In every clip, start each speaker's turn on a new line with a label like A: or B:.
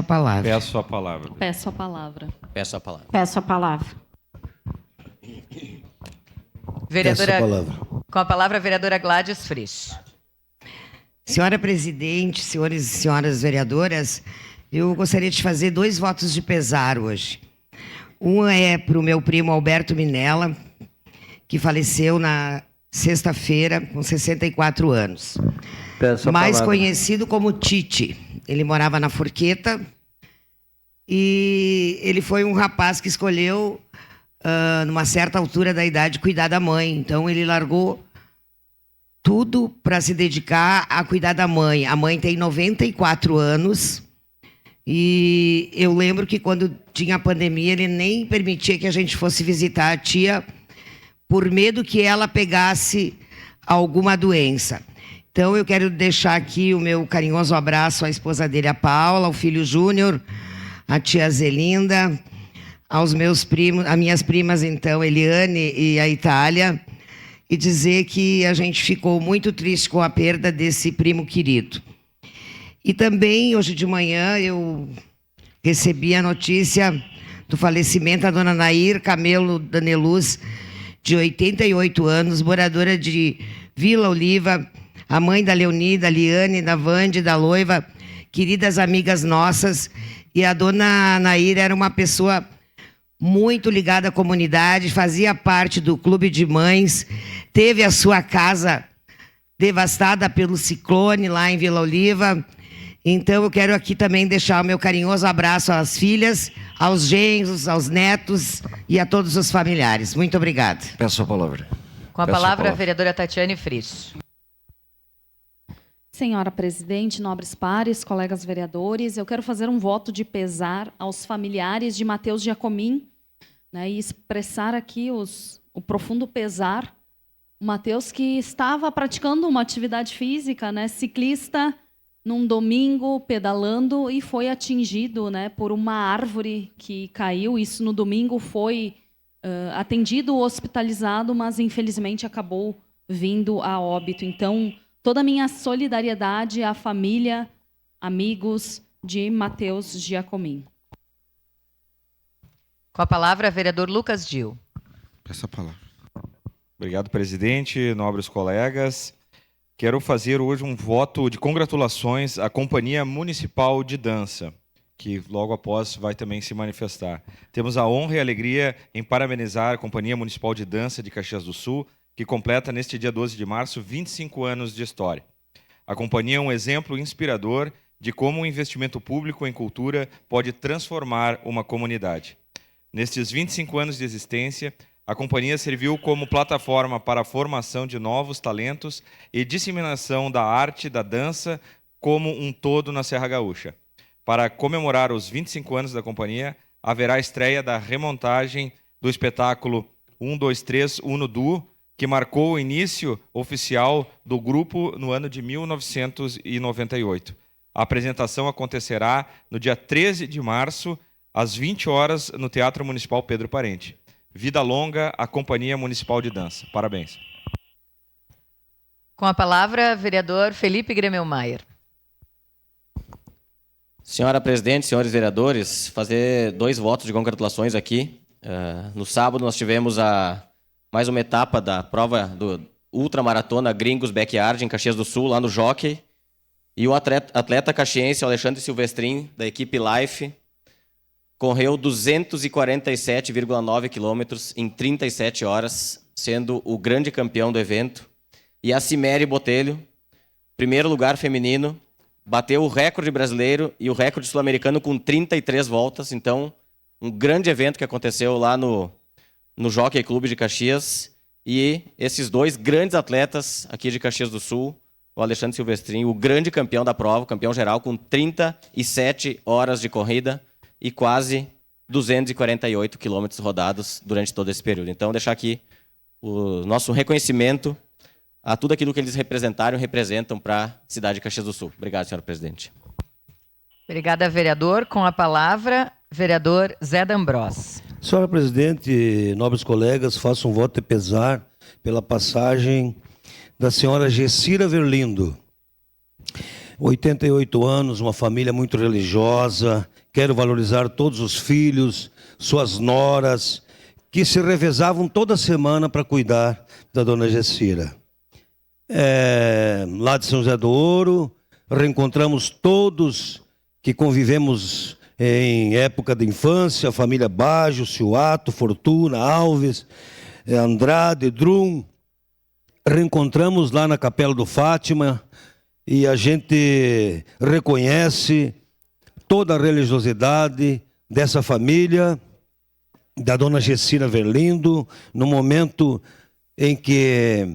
A: palavra.
B: Peço a palavra.
C: Peço a palavra.
D: Peço a palavra.
E: Peço a palavra.
F: Vereadora,
G: Peço a palavra.
F: com a palavra, a vereadora Gladys Frisch.
A: Senhora presidente, senhores e senhoras vereadoras, eu gostaria de fazer 2 votos de pesar hoje. Um é para o meu primo Alberto Minella, que faleceu na sexta-feira com 64 anos. Mais conhecido como Tite. Ele morava na Forqueta e ele foi um rapaz que escolheu, numa certa altura da idade, cuidar da mãe. Então ele largou tudo para se dedicar a cuidar da mãe. A mãe tem 94 anos e eu lembro que quando tinha a pandemia ele nem permitia que a gente fosse visitar a tia por medo que ela pegasse alguma doença. Então eu quero deixar aqui o meu carinhoso abraço à esposa dele, a Paula, ao filho Júnior, à tia Zelinda, aos meus primos, às minhas primas, então, Eliane e a Itália, e dizer que a gente ficou muito triste com a perda desse primo querido. E também, hoje de manhã, eu recebi a notícia do falecimento da dona Nair Camelo Daneluz, de 88 anos, moradora de Vila Oliva, a mãe da Leoni, da Liane, da Vande, da Loiva, queridas amigas nossas. E a dona Nair era uma pessoa muito ligada à comunidade, fazia parte do Clube de Mães, teve a sua casa devastada pelo ciclone lá em Vila Oliva. Então eu quero aqui também deixar o meu carinhoso abraço às filhas, aos genros, aos netos e a todos os familiares. Muito obrigada.
G: Peço a palavra.
F: Com a palavra, a vereadora Tatiane Frisch.
C: Senhora presidente, nobres pares, colegas vereadores, eu quero fazer um voto de pesar aos familiares de Matheus Giacomin, né, e expressar aqui o profundo pesar. O Matheus, que estava praticando uma atividade física, né, ciclista, num domingo, pedalando, e foi atingido, né, por uma árvore que caiu. Isso no domingo, foi atendido, hospitalizado, mas infelizmente acabou vindo a óbito. Então, toda a minha solidariedade à família, amigos de Matheus Giacomin.
F: Com a palavra, vereador Lucas Gil.
G: Peço a palavra.
B: Obrigado, presidente, nobres colegas. Quero fazer hoje um voto de congratulações à Companhia Municipal de Dança, que logo após vai também se manifestar. Temos a honra e a alegria em parabenizar a Companhia Municipal de Dança de Caxias do Sul, que completa neste dia 12 de março 25 anos de história. A companhia é um exemplo inspirador de como o investimento público em cultura pode transformar uma comunidade. Nestes 25 anos de existência, a companhia serviu como plataforma para a formação de novos talentos e disseminação da arte da dança como um todo na Serra Gaúcha. Para comemorar os 25 anos da companhia, haverá a estreia da remontagem do espetáculo 1, 2, 3, Uno Du, que marcou o início oficial do grupo no ano de 1998. A apresentação acontecerá no dia 13 de março, às 20 horas, no Teatro Municipal Pedro Parente. Vida longa à Companhia Municipal de Dança. Parabéns.
F: Com a palavra, vereador Felipe Gremelmaier.
D: Senhora presidente, senhores vereadores, fazer 2 votos de congratulações aqui. No sábado nós tivemos mais uma etapa da prova do Ultramaratona Gringos Backyard em Caxias do Sul, lá no Jockey. E o atleta caxiense, o Alexandre Silvestrin, da equipe Life, correu 247,9 quilômetros em 37 horas, sendo o grande campeão do evento. E a Cimere Botelho, primeiro lugar feminino, bateu o recorde brasileiro e o recorde sul-americano com 33 voltas. Então, um grande evento que aconteceu lá no Jockey Clube de Caxias. E esses 2 grandes atletas aqui de Caxias do Sul, o Alexandre Silvestrin, o grande campeão da prova, campeão geral, com 37 horas de corrida e quase 248 quilômetros rodados durante todo esse período. Então, deixar aqui o nosso reconhecimento a tudo aquilo que eles representaram e representam para a cidade de Caxias do Sul. Obrigado, senhora presidente.
F: Obrigada, vereador. Com a palavra, vereador Zé D'Ambros.
G: Senhora presidente, nobres colegas, faço um voto de pesar pela passagem da senhora Gessira Verlindo. 88 anos, uma família muito religiosa. Quero valorizar todos os filhos, suas noras, que se revezavam toda semana para cuidar da dona Gessira. Lá de São José do Ouro, reencontramos todos que convivemos em época de infância, a família Baggio, Ciuato, Fortuna, Alves, Andrade, Drum. Reencontramos lá na Capela do Fátima e a gente reconhece toda a religiosidade dessa família, da dona Gessira Verlindo, no momento em que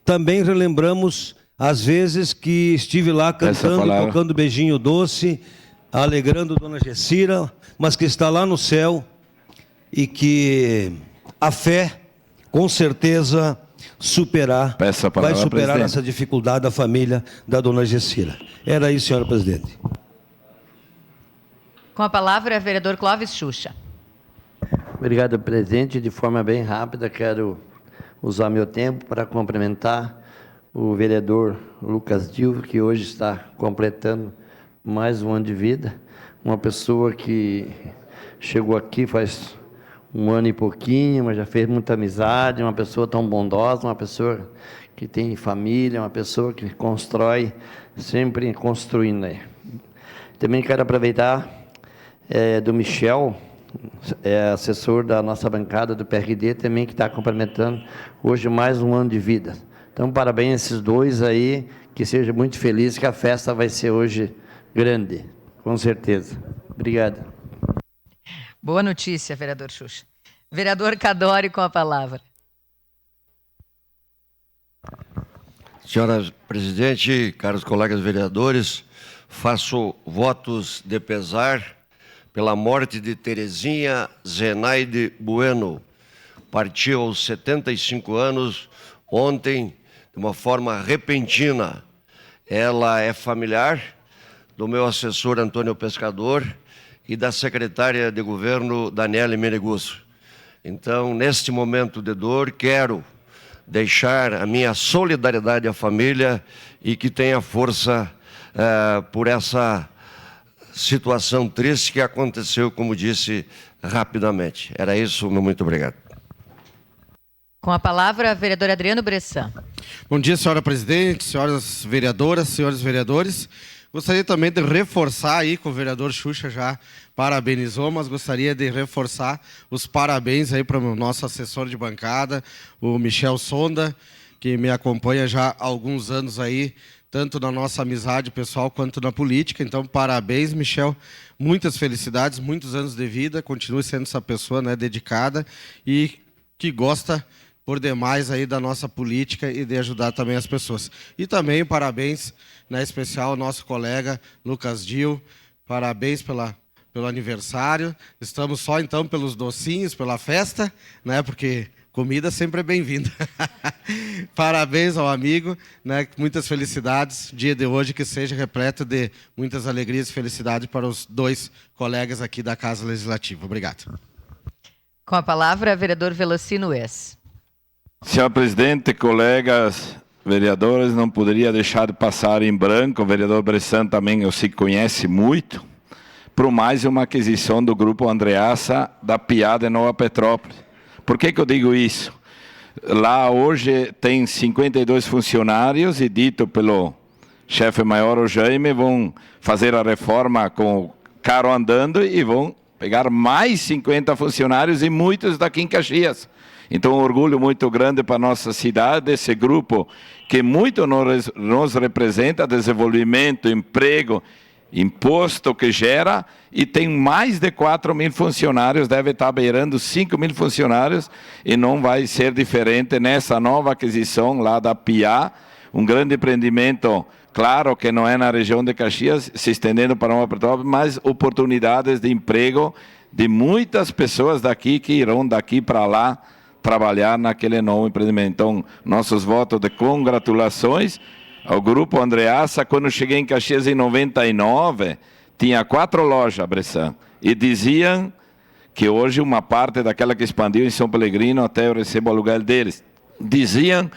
G: também relembramos as vezes que estive lá cantando e tocando Beijinho Doce, alegrando dona Gessira, mas que está lá no céu e que a fé, com certeza, vai superar essa dificuldade da família da dona Gessira. Era isso, senhora presidente.
F: Com a palavra, vereador Clóvis Xuxa.
E: Obrigado, presidente. De forma bem rápida, quero usar meu tempo para cumprimentar o vereador Lucas Dil, que hoje está completando mais um ano de vida. Uma pessoa que chegou aqui faz um ano e pouquinho, mas já fez muita amizade, uma pessoa tão bondosa, uma pessoa que tem família, uma pessoa que constrói, sempre construindo aí. Também quero aproveitar do Michel, assessor da nossa bancada do PRD, também que está complementando hoje mais um ano de vida. Então, parabéns a esses dois aí, que seja muito feliz, que a festa vai ser hoje grande, com certeza. Obrigado.
F: Boa notícia, vereador Xuxa. Vereador Cadore, com a palavra.
H: Senhora presidente, caros colegas vereadores, faço votos de pesar pela morte de Terezinha Zenaide Bueno. Partiu aos 75 anos ontem, de uma forma repentina. Ela é familiar do meu assessor Antônio Pescador e da secretária de governo Daniele Menegusso. Então, neste momento de dor, quero deixar a minha solidariedade à família e que tenha força por essa situação triste que aconteceu, como disse, rapidamente. Era isso, muito obrigado.
F: Com a palavra, vereador Adriano Bressan.
I: Bom dia, senhora presidente, senhoras vereadoras, senhores vereadores. Gostaria também de reforçar aí, com o vereador Xuxa já parabenizou, mas gostaria de reforçar os parabéns aí para o nosso assessor de bancada, o Michel Sonda, que me acompanha já há alguns anos aí, tanto na nossa amizade pessoal quanto na política. Então, parabéns, Michel. Muitas felicidades, muitos anos de vida. Continue sendo essa pessoa, né, dedicada e que gosta por demais aí da nossa política e de ajudar também as pessoas. E também parabéns, né, especial ao nosso colega Lucas Dil. Parabéns pelo aniversário. Estamos só então pelos docinhos, pela festa, né, porque comida sempre é bem-vinda. Parabéns ao amigo, né? Muitas felicidades. Dia de hoje que seja repleto de muitas alegrias e felicidade para os dois colegas aqui da Casa Legislativa. Obrigado.
F: Com a palavra, vereador Velocino Wes.
J: Senhor presidente, colegas vereadores, não poderia deixar de passar em branco. O vereador Bressan também eu se conhece muito, por mais uma aquisição do Grupo Andreassa da Piá de Nova Petrópolis. Por que eu digo isso? Lá hoje tem 52 funcionários e, dito pelo chefe maior, o Jaime, vão fazer a reforma com o carro andando e vão pegar mais 50 funcionários e muitos daqui em Caxias. Então, um orgulho muito grande para a nossa cidade, esse grupo que muito nos representa, desenvolvimento, emprego, imposto que gera, e tem mais de 4.000 funcionários, deve estar beirando 5.000 funcionários, e não vai ser diferente nessa nova aquisição lá da Piá, um grande empreendimento, claro que não é na região de Caxias, se estendendo para Nova Petrópolis, mas oportunidades de emprego de muitas pessoas daqui que irão daqui para lá trabalhar naquele novo empreendimento. Então, nossos votos de congratulações ao Grupo Andreassa. Quando cheguei em Caxias em 99, tinha 4 lojas, Bressan, e diziam que hoje uma parte daquela que expandiu em São Pellegrino, até eu recebo o aluguel deles, diziam,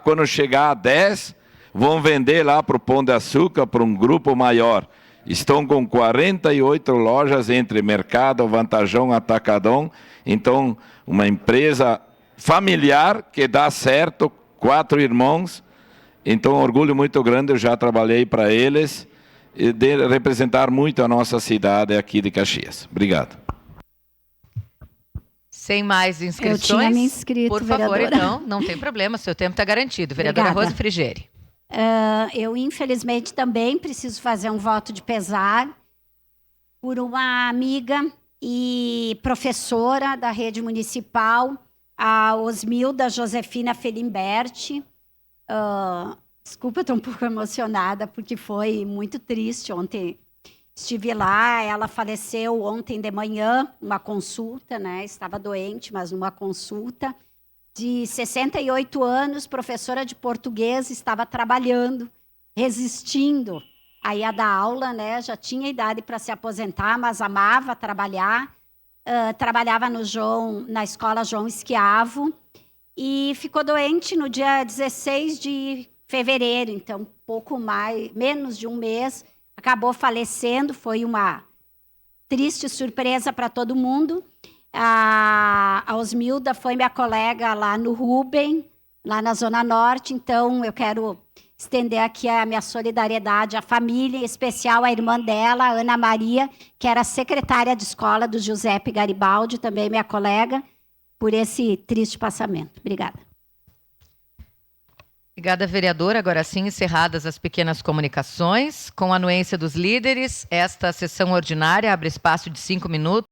J: quando chegar a 10, vão vender lá para o Pão de Açúcar, para um grupo maior. Estão com 48 lojas entre Mercado, Vantajão, Atacadão. Então, uma empresa familiar que dá certo, 4 irmãos. Então, orgulho muito grande, eu já trabalhei para eles, e de representar muito a nossa cidade aqui de Caxias. Obrigado.
F: Sem mais inscrições,
K: eu tinha me inscrito,
F: por favor,
K: vereadora.
F: então, não tem problema, seu tempo está garantido. Vereadora
K: Obrigada.
F: Rose Frigieri.
K: Eu, infelizmente, também preciso fazer um voto de pesar por uma amiga e professora da rede municipal, a Osmilda Josefina Felimberti. Desculpa, estou um pouco emocionada, porque foi muito triste ontem. Estive lá, ela faleceu ontem de manhã, uma consulta, né? Estava doente, mas numa consulta. De 68 anos, professora de português, estava trabalhando, resistindo a ir dar aula, né? Já tinha idade para se aposentar, mas amava trabalhar. Trabalhava na escola João Esquiavo e ficou doente no dia 16 de fevereiro, então menos de um mês, acabou falecendo. Foi uma triste surpresa para todo mundo. A Osmilda foi minha colega lá no Rubem, lá na Zona Norte, então eu quero estender aqui a minha solidariedade à família, em especial à irmã dela, a Ana Maria, que era secretária de escola do Giuseppe Garibaldi, também minha colega, por esse triste passamento. Obrigada.
F: Obrigada, vereadora. Agora sim, encerradas as pequenas comunicações. Com a anuência dos líderes, esta sessão ordinária abre espaço de 5 minutos.